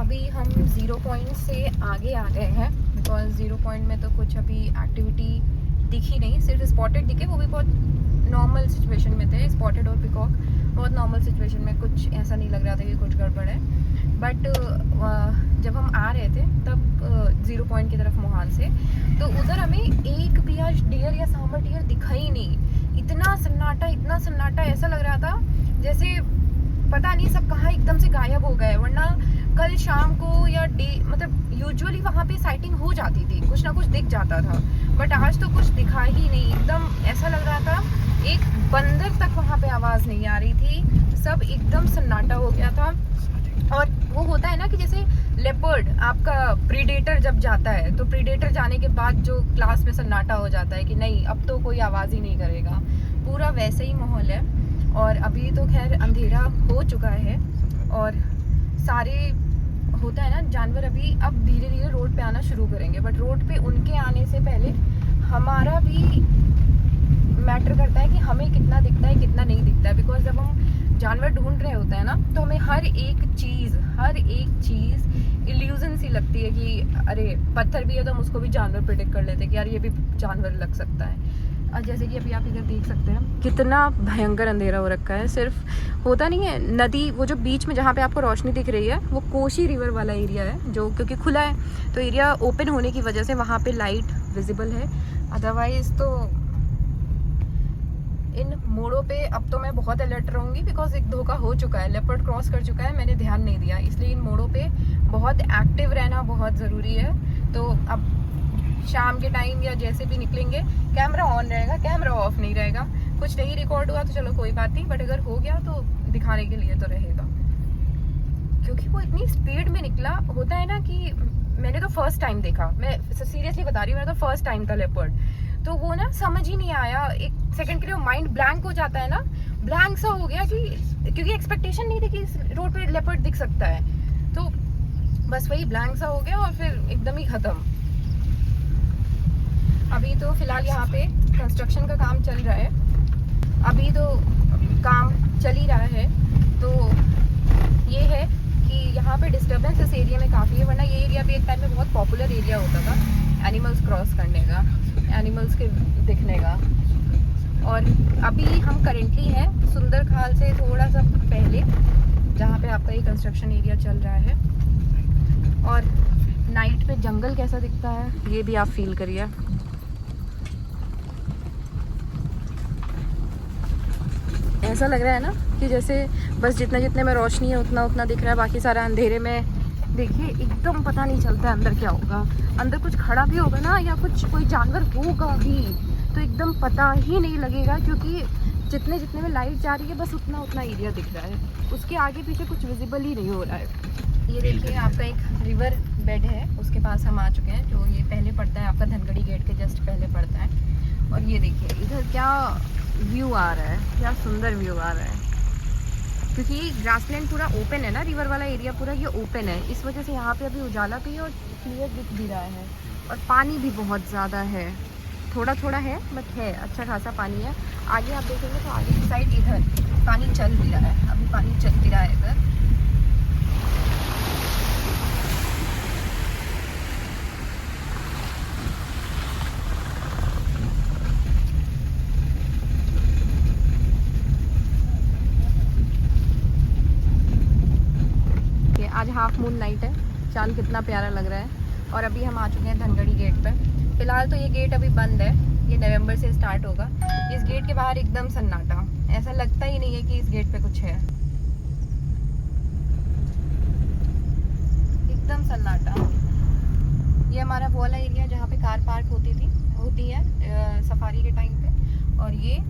अभी हम 0 पॉइंट से आगे आ गए हैं, बिकॉज 0 पॉइंट में तो कुछ अभी एक्टिविटी दिखी नहीं, सिर्फ स्पॉटेड दिखे, वो भी बहुत नॉर्मल सिचुएशन में थे। स्पॉटेड और पिकॉक बहुत नॉर्मल सिचुएशन में, कुछ ऐसा नहीं लग रहा था कि कुछ गड़बड़ है। बट जब हम आ रहे थे तब 0 पॉइंट की तरफ मोहान से, तो उधर हमें एक भी आज डियर या सांबर डियर दिखा ही नहीं। इतना सन्नाटा, ऐसा लग रहा था जैसे पता नहीं सब कहाँ एकदम से गायब हो गए। वरना कल शाम को या डे मतलब यूजुअली वहाँ पे साइटिंग हो जाती थी, कुछ ना कुछ दिख जाता था, बट आज तो कुछ दिखा ही नहीं। एकदम ऐसा लग रहा था एक बंदर तक वहाँ पे आवाज़ नहीं आ रही थी, सब एकदम सन्नाटा हो गया था। और वो होता है ना कि जैसे लेपर्ड आपका प्रीडेटर जब जाता है, तो प्रीडेटर जाने के बाद जो क्लास में सन्नाटा हो जाता है कि नहीं अब तो कोई आवाज़ ही नहीं करेगा, पूरा वैसे ही माहौल है। और अभी तो खैर अंधेरा हो चुका है और सारे होता है ना जानवर अभी अब धीरे धीरे रोड पे आना शुरू करेंगे, बट रोड पे उनके आने से पहले हमारा भी मैटर करता है कि हमें कितना दिखता है कितना नहीं दिखता है। बिकॉज जब हम जानवर ढूंढ रहे होते हैं ना, तो हमें हर एक चीज़ इल्यूजन सी लगती है कि अरे पत्थर भी है तो हम उसको भी जानवर प्रिडिक्ट कर लेते हैं कि यार ये भी जानवर लग सकता है। और जैसे कि अभी आप इधर देख सकते हैं कितना भयंकर अंधेरा हो रखा है। सिर्फ होता नहीं है नदी, वो जो बीच में जहाँ पे आपको रोशनी दिख रही है वो कोशी रिवर वाला एरिया है, जो क्योंकि खुला है तो एरिया ओपन होने की वजह से वहाँ पे लाइट विजिबल है। अदरवाइज तो इन मोड़ों पे अब तो मैं बहुत अलर्ट रहूँगी, बिकॉज एक धोखा हो चुका है, लेपर्ड क्रॉस कर चुका है, मैंने ध्यान नहीं दिया। इसलिए इन मोड़ों पे बहुत एक्टिव रहना बहुत ज़रूरी है। तो अब शाम के टाइम या जैसे भी निकलेंगे, कैमरा ऑन रहेगा, कैमरा ऑफ नहीं रहेगा। कुछ नहीं रिकॉर्ड हुआ तो चलो कोई बात नहीं, बट अगर हो गया तो दिखाने के लिए तो रहेगा। क्योंकि वो इतनी स्पीड में निकला, होता है ना कि मैंने तो फर्स्ट टाइम देखा, मैं सीरियसली बता रही हूँ, मेरा तो फर्स्ट टाइम था लेपर्ड। तो वो ना समझ ही नहीं आया, एक सेकंड के लिए माइंड ब्लैंक हो जाता है ना, ब्लैंक सा हो गया कि क्योंकि एक्सपेक्टेशन नहीं थी कि इस रोड पे लेपर्ड दिख सकता है, तो बस वही ब्लैंक सा हो गया और फिर एकदम ही खत्म। अभी तो फिलहाल यहाँ पे कंस्ट्रक्शन का काम चल रहा है, अभी तो काम चल ही रहा है। तो ये है कि यहाँ पे डिस्टर्बेंस इस एरिया में काफ़ी है, वरना ये एरिया भी एक टाइम में बहुत पॉपुलर एरिया होता था एनिमल्स क्रॉस करने का, एनिमल्स के दिखने का। और अभी हम करेंटली हैं सुंदर खाल से थोड़ा सा पहले, जहाँ पे आपका ये कंस्ट्रक्शन एरिया चल रहा है। और नाइट पे जंगल कैसा दिखता है ये भी आप फील करिए। ऐसा लग रहा है ना कि जैसे बस जितना जितने में रोशनी है उतना उतना दिख रहा है, बाकी सारा अंधेरे में देखिए एकदम पता नहीं चलता है अंदर क्या होगा। अंदर कुछ खड़ा भी होगा ना या कुछ कोई जानवर होगा भी तो एकदम पता ही नहीं लगेगा, क्योंकि जितने जितने में लाइट जा रही है बस उतना उतना एरिया दिख रहा है, उसके आगे पीछे कुछ विजिबल ही नहीं हो रहा है। ये देखिए आपका एक रिवर बेड है, उसके पास हम आ चुके हैं, जो ये पहले पड़ता है आपका धनगढ़ी गेट के जस्ट पहले पड़ता है। और ये देखिए इधर क्या व्यू आ रहा है, क्या सुंदर व्यू आ रहा है, क्योंकि ग्रासलैंड पूरा ओपन है ना, रिवर वाला एरिया पूरा ये ओपन है, इस वजह से यहाँ पे अभी उजाला भी है और क्लियर दिख भी रहा है। और पानी भी बहुत ज़्यादा है, थोड़ा थोड़ा है बट है, अच्छा खासा पानी है। आगे आप देखेंगे तो आगे की साइड इधर पानी चल भी रहा है, अभी पानी चल भी रहा है इधर। आज हाफ मून नाइट है, चांद कितना प्यारा लग रहा है। और अभी हम आ चुके हैं धनगढ़ी गेट पे। फिलहाल तो ये गेट अभी बंद है, ये नवंबर से स्टार्ट होगा। इस गेट के बाहर एकदम सन्नाटा, ऐसा लगता ही नहीं है कि इस गेट पे कुछ है, एकदम सन्नाटा। ये हमारा वो वाला एरिया जहाँ पे कार पार्क होती है सफारी के टाइम पे। और ये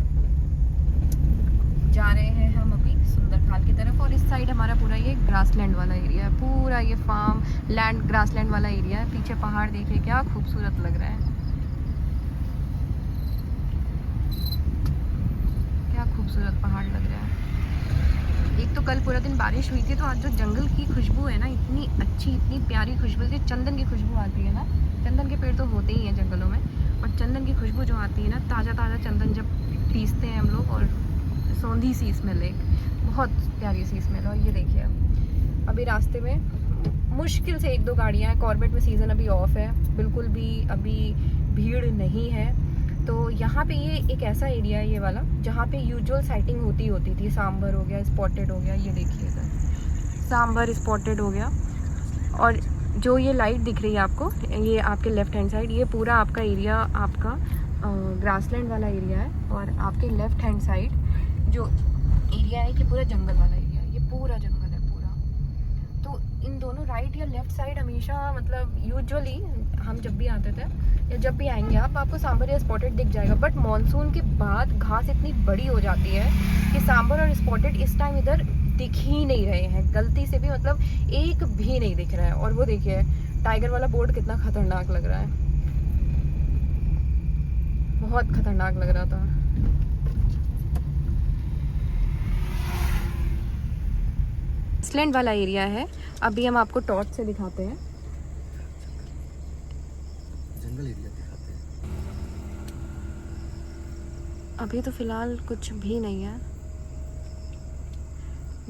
जा रहे हैं हम अभी सुंदर खाल की तरफ, और इस साइड हमारा पूरा ये ग्रासलैंड वाला एरिया है, पूरा ये फार्म लैंड ग्रासलैंड वाला एरिया है। पीछे पहाड़ देखिए क्या खूबसूरत लग रहा है, क्या खूबसूरत पहाड़ लग रहा है। एक तो कल पूरा दिन बारिश हुई थी, तो आज जो जंगल की खुशबू है ना, इतनी अच्छी इतनी प्यारी खुशबू, जो चंदन की खुशबू आती है ना, चंदन के पेड़ तो होते ही हैं जंगलों में, और चंदन की खुशबू जो आती है ना, ताज़ा ताज़ा चंदन जब पीसते हैं हम लोग, और सौंधी सी स्मेल, एक बहुत प्यारी सी स्मेल। और ये देखिए अभी रास्ते में मुश्किल से 1-2 गाड़ियाँ हैं। कॉर्बेट में सीज़न अभी ऑफ है, बिल्कुल भी अभी भीड़ नहीं है। तो यहाँ पे ये एक ऐसा एरिया है ये वाला, जहाँ पे यूजुअल साइटिंग होती थी। सांबर हो गया, स्पॉटेड हो गया, ये देखिए इधर सांबर स्पॉटेड हो गया। और जो ये लाइट दिख रही है आपको, ये आपके लेफ़्ट हैंड साइड, ये पूरा आपका एरिया आपका ग्रासलैंड वाला एरिया है। और आपके लेफ़्ट हैंड साइड जो एरिया है ये पूरा जंगल वाला एरिया है, ये पूरा जंगल है पूरा। तो इन दोनों राइट या लेफ़्ट साइड हमेशा, मतलब यूजुअली हम जब भी आते थे या जब भी आएंगे आपको सांबर या स्पॉटेड दिख जाएगा। बट मानसून के बाद घास इतनी बड़ी हो जाती है कि सांबर और स्पॉटेड इस टाइम इधर दिख ही नहीं रहे हैं, गलती से भी, मतलब एक भी नहीं दिख रहा है। और वो देखिए टाइगर वाला बोर्ड कितना खतरनाक लग रहा है, बहुत खतरनाक लग रहा था। ग्रासलैंड वाला एरिया है, अभी हम आपको टॉर्च से दिखाते हैं। जंगल एरिया दिखाते हैं। अभी तो फिलहाल कुछ भी नहीं है।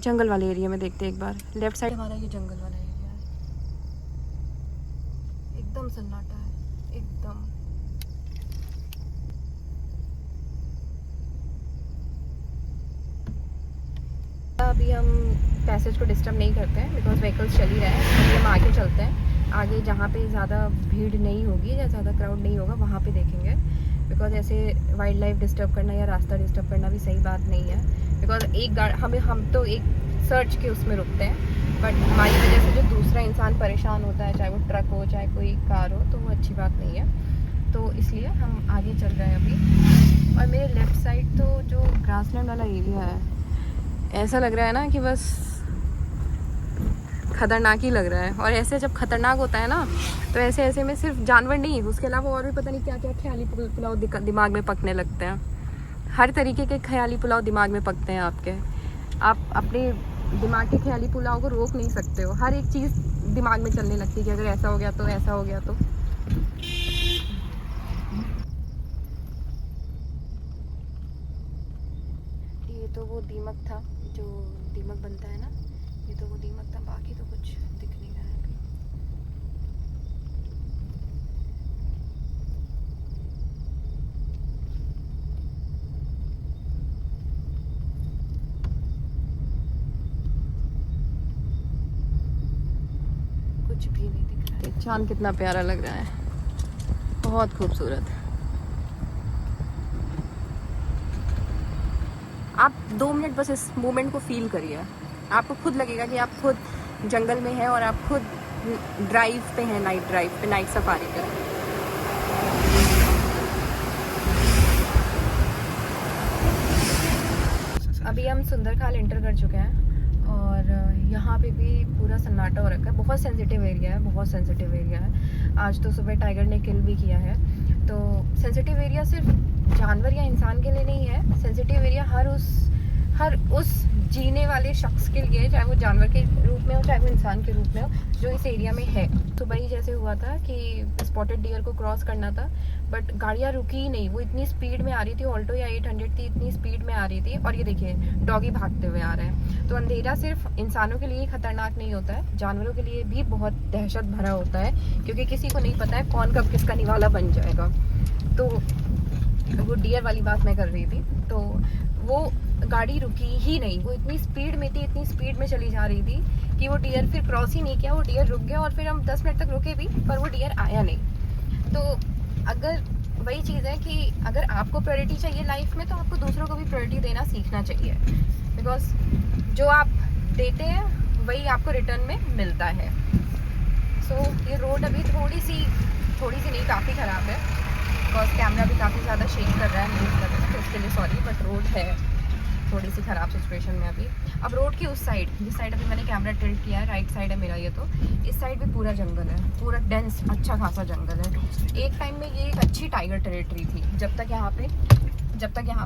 जंगल वाले एरिया में देखते हैं एक बार। लेफ्ट साइड हमारा ये जंगल वाला एरिया है, एकदम सन्नाटा है एकदम। अभी हम पैसेज को डिस्टर्ब नहीं करते हैं बिकॉज व्हीकल्स चल ही रहे हैं। अभी हम आगे चलते हैं, आगे जहाँ पे ज़्यादा भीड़ नहीं होगी या ज़्यादा क्राउड नहीं होगा वहाँ पे देखेंगे। बिकॉज ऐसे वाइल्ड लाइफ डिस्टर्ब करना या रास्ता डिस्टर्ब करना भी सही बात नहीं है। बिकॉज एक हम तो एक सर्च के उसमें रुकते हैं, बट हमारी वजह से जो दूसरा इंसान परेशान होता है, चाहे वो ट्रक हो चाहे कोई कार हो, तो वो अच्छी बात नहीं है। तो इसलिए हम आगे चल रहे हैं अभी। और मेरे लेफ़्ट साइड तो जो ग्रासलैंड वाला एरिया है, ऐसा लग रहा है ना कि बस खतरनाक ही लग रहा है। और ऐसे जब खतरनाक होता है ना, तो ऐसे ऐसे में सिर्फ जानवर नहीं, उसके अलावा और भी पता नहीं क्या क्या ख्याली पुलाव दिमाग में पकने लगते हैं। हर तरीके के ख्याली पुलाव दिमाग में पकते हैं आपके। आप अपने दिमाग के ख्याली पुलाव को रोक नहीं सकते हो, हर एक चीज़ दिमाग में चलने लगती है कि अगर ऐसा हो गया तो, ऐसा हो गया तो। ये तो वो दीमक था जो दीमक बनता है ना, ये तो वो दीमक था, बाकी तो कुछ दिख नहीं रहा है अभी। कुछ भी नहीं दिख रहा है। चांद कितना प्यारा लग रहा है, बहुत खूबसूरत। आप 2 मिनट बस इस मोमेंट को फील करिए, आपको खुद लगेगा कि आप खुद जंगल में हैं और आप खुद ड्राइव पे हैं, नाइट ड्राइव पे, नाइट सफारी पे। अभी हम सुंदरखाल एंटर कर चुके हैं और यहाँ पे भी पूरा सन्नाटा हो रखा है। बहुत सेंसिटिव एरिया है, बहुत सेंसिटिव एरिया है। आज तो सुबह टाइगर ने किल भी किया है। तो सेंसिटिव एरिया सिर्फ जानवर या इंसान के लिए नहीं है, सेंसिटिव एरिया हर उस जीने वाले शख्स के लिए, चाहे वो जानवर के रूप में हो चाहे वो इंसान के रूप में हो, जो इस एरिया में है। सुबह ही जैसे हुआ था कि स्पॉटेड डियर को क्रॉस करना था, बट गाड़ियाँ रुकी ही नहीं, वो इतनी स्पीड में आ रही थी, ऑल्टो या 800 थी, इतनी स्पीड में आ रही थी। और ये देखिए डॉगी भागते हुए आ रहे हैं। तो अंधेरा सिर्फ इंसानों के लिए खतरनाक नहीं होता है, जानवरों के लिए भी बहुत दहशत भरा होता है, क्योंकि किसी को नहीं पता है कौन कब किसका निवाला बन जाएगा। तो वो डियर वाली बात मैं कर रही थी, तो वो गाड़ी रुकी ही नहीं, वो इतनी स्पीड में थी, इतनी स्पीड में चली जा रही थी कि वो डियर फिर क्रॉस ही नहीं किया, वो डियर रुक गया। और फिर हम 10 मिनट तक रुके भी, पर वो डियर आया नहीं। तो अगर वही चीज़ है कि अगर आपको प्रायोरिटी चाहिए लाइफ में, तो आपको दूसरों को भी प्रायोरिटी देना सीखना चाहिए। बिकॉज जो आप देते हैं वही आपको रिटर्न में मिलता है। सो ये रोड अभी थोड़ी सी नहीं, काफ़ी ख़राब है। बिकॉज कैमरा भी काफ़ी ज़्यादा शेक कर रहा है, मूव कर रहा है, तो उसके लिए सॉरी, बट रोड है थोड़ी सी ख़राब सिचुएशन में अभी। अब रोड की उस साइड, जिस साइड अभी मैंने कैमरा टिल्ट किया है, राइट साइड है मेरा ये, तो इस साइड भी पूरा जंगल है, पूरा डेंस अच्छा खासा जंगल है। एक टाइम में ये एक अच्छी टाइगर टेरिटरी थी, जब तक यहाँ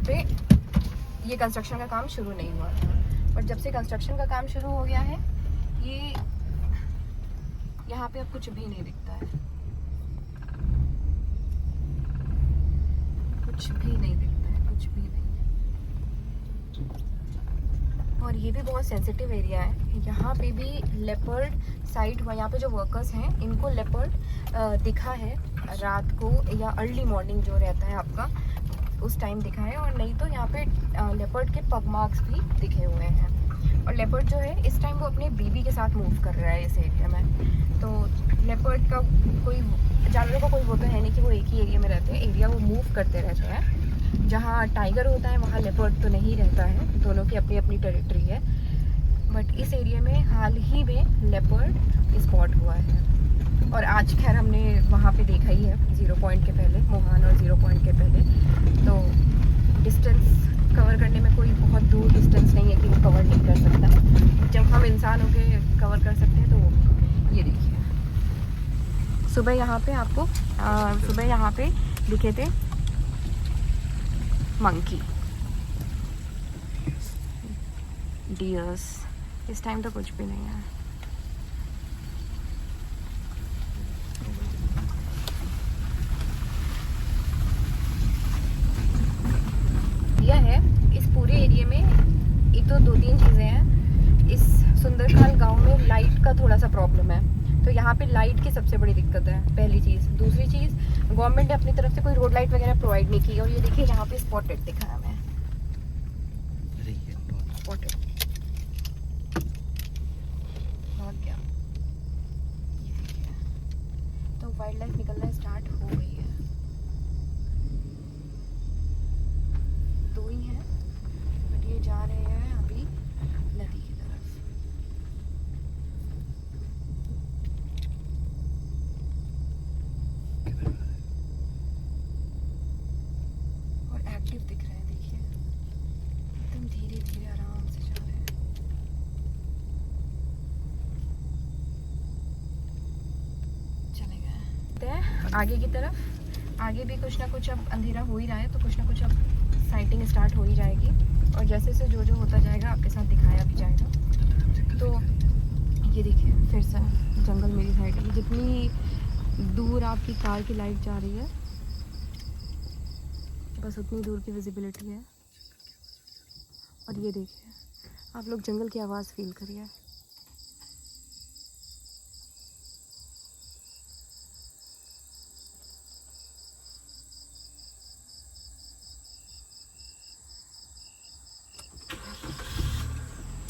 पे ये कंस्ट्रक्शन का काम शुरू नहीं हुआ था। बट जब से कंस्ट्रक्शन का काम शुरू हो गया है, ये यहाँ पे अब कुछ भी नहीं दिखता है, कुछ भी नहीं दिखता है, कुछ भी नहीं। और ये भी बहुत सेंसिटिव एरिया है। यहाँ पे भी लेपर्ड साइट हुआ, यहाँ पे जो वर्कर्स हैं इनको लेपर्ड दिखा है रात को या अर्ली मॉर्निंग जो रहता है आपका उस टाइम दिखा है। और नहीं तो यहाँ पे लेपर्ड के पग मार्क्स भी दिखे हुए हैं। और लेपर्ड जो है इस टाइम वो अपने बेबी के साथ मूव कर रहा है इस एरिया में। तो लेपर्ड का कोई जानवरों का कोई वो तो है नहीं कि वो एक ही एरिया में रहते हैं, एरिया वो मूव करते रहते हैं। जहाँ टाइगर होता है वहाँ लेपर्ड तो नहीं रहता है, दोनों की अपनी अपनी टेरिटरी है। बट इस एरिया में हाल ही में लेपर्ड स्पॉट हुआ है। और आज खैर हमने वहाँ पे देखा ही है 0 पॉइंट के पहले, मोहान और 0 पॉइंट के पहले। तो डिस्टेंस कवर करने में कोई बहुत दूर डिस्टेंस नहीं है कि वो कवर नहीं कर सकता। जब हम इंसान होके कवर कर सकते हैं तो वो ये देखिए सुबह यहाँ पे आपको सुबह यहाँ पे दिखे थे मंकी, डियर्स। इस टाइम तो कुछ भी नहीं है। यह है इस पूरे एरिया में एक तो 2-3 चीज़ें हैं। इस सुंदरखाल गांव में लाइट का थोड़ा सा प्रॉब्लम है, तो यहाँ पे लाइट की सबसे बड़ी दिक्कत है, पहली चीज़। दूसरी चीज़, गवर्नमेंट ने अपनी तरफ से कोई रोड लाइट वगैरह प्रोवाइड नहीं की। और ये देखिए यहाँ पे स्पॉटेड दिखा है, हमें स्पॉटेड भाग गया। ये देखिए, तो वाइल्ड लाइफ निकलना स्टार्ट हो गई है। 2 ही हैं बट ये जा रहे हैं अभी नदी की तरफ। और एक्टिव दिख रहे हैं, देखिए एकदम धीरे धीरे आराम से जा रहे हैं। चले गए आगे की तरफ। आगे भी कुछ ना कुछ अब अंधेरा हो ही रहा है, तो कुछ ना कुछ अब साइटिंग स्टार्ट हो ही जाएगी। और जैसे से जो होता जाएगा आपके साथ दिखाया भी जाएगा। तो ये देखिए फिर से जंगल मेरी साइड है। जितनी दूर आपकी कार की लाइट जा रही है बस उतनी दूर की विजिबिलिटी है। और ये देखिए, आप लोग जंगल की आवाज़ फील करिए।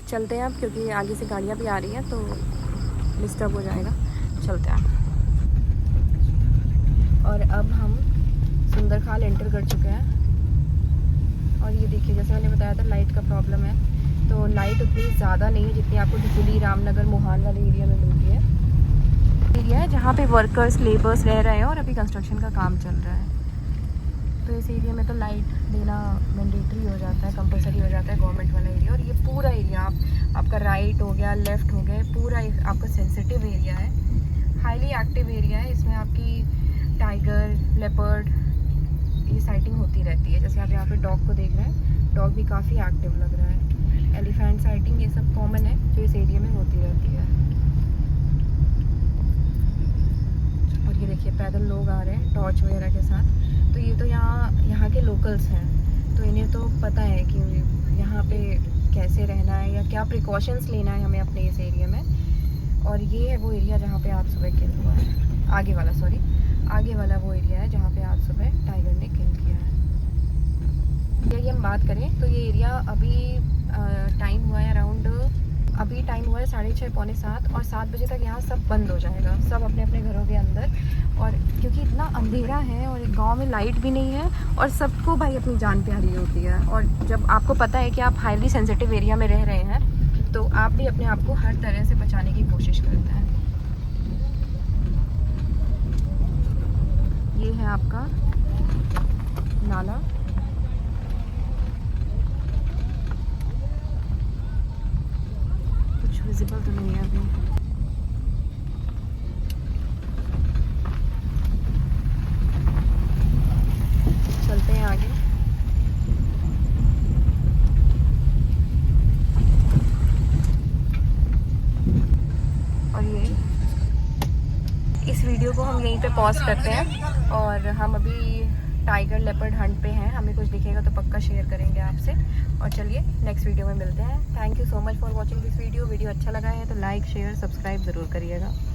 चलते हैं अब, क्योंकि आगे से गाड़ियाँ भी आ रही हैं तो डिस्टर्ब हो जाएगा। चलते हैं। और अब हम सुंदरखाल एंटर कर चुके हैं। और ये देखिए, जैसे मैंने बताया था लाइट का प्रॉब्लम है, तो लाइट उतनी ज़्यादा नहीं है जितनी आपको ढिकुली, रामनगर, मोहान वाले एरिया में मिलती है। एरिया है जहाँ पे वर्कर्स, लेबर्स रह रहे हैं और अभी कंस्ट्रक्शन का काम चल रहा है। तो इस एरिया में तो लाइट देना मैंडेटरी हो जाता है, कंपलसरी हो जाता है, गवर्नमेंट वाला एरिया। और ये पूरा एरिया आपका राइट हो गया, लेफ़्ट हो गया, पूरा आपका सेंसिटिव एरिया है, हाईली एक्टिव एरिया है। इसमें आपकी टाइगर, लेपर्ड ये साइटिंग होती रहती है। जैसे आप यहाँ पे डॉग को देख रहे हैं, डॉग भी काफ़ी एक्टिव लग रहा है। एलिफेंट साइटिंग ये सब कॉमन है जो इस एरिया में होती रहती है। और ये देखिए पैदल लोग आ रहे हैं टॉर्च वगैरह के साथ। तो ये तो यहाँ के लोकल्स हैं, तो इन्हें तो पता है कि यहाँ पे कैसे रहना है या क्या प्रिकॉशंस लेना है हमें अपने इस एरिया में। और ये है वो एरिया जहाँ पे आज सुबह किल हुआ है। आगे वाला वो एरिया है जहाँ पे आज सुबह टाइगर ने किल किया है। ये हम बात करें तो ये एरिया अभी टाइम हुआ है अराउंड, अभी टाइम हुआ है 6:30 पौने 7, और 7 बजे तक यहाँ सब बंद हो जाएगा, सब अपने अपने घरों के अंदर। और क्योंकि इतना अंधेरा है और गांव में लाइट भी नहीं है, और सबको भाई अपनी जान प्यारी होती है। और जब आपको पता है कि आप हाईली सेंसिटिव एरिया में रह रहे हैं, तो आप भी अपने आप को हर तरह से बचाने की कोशिश करते हैं। ये है आपका नाला। कुछ विजिबल तो नहीं है अभी। चलते हैं आगे। और ये इस वीडियो को हम यहीं पे पॉज करते हैं, और हम अभी टाइगर लेपर्ड हंट पे हैं, हमें कुछ दिखेगा तो पक्का शेयर करेंगे आपसे। और चलिए नेक्स्ट वीडियो में मिलते हैं। Thank you so much for watching this video. Video अच्छा लगा है तो लाइक शेयर सब्सक्राइब ज़रूर करिएगा।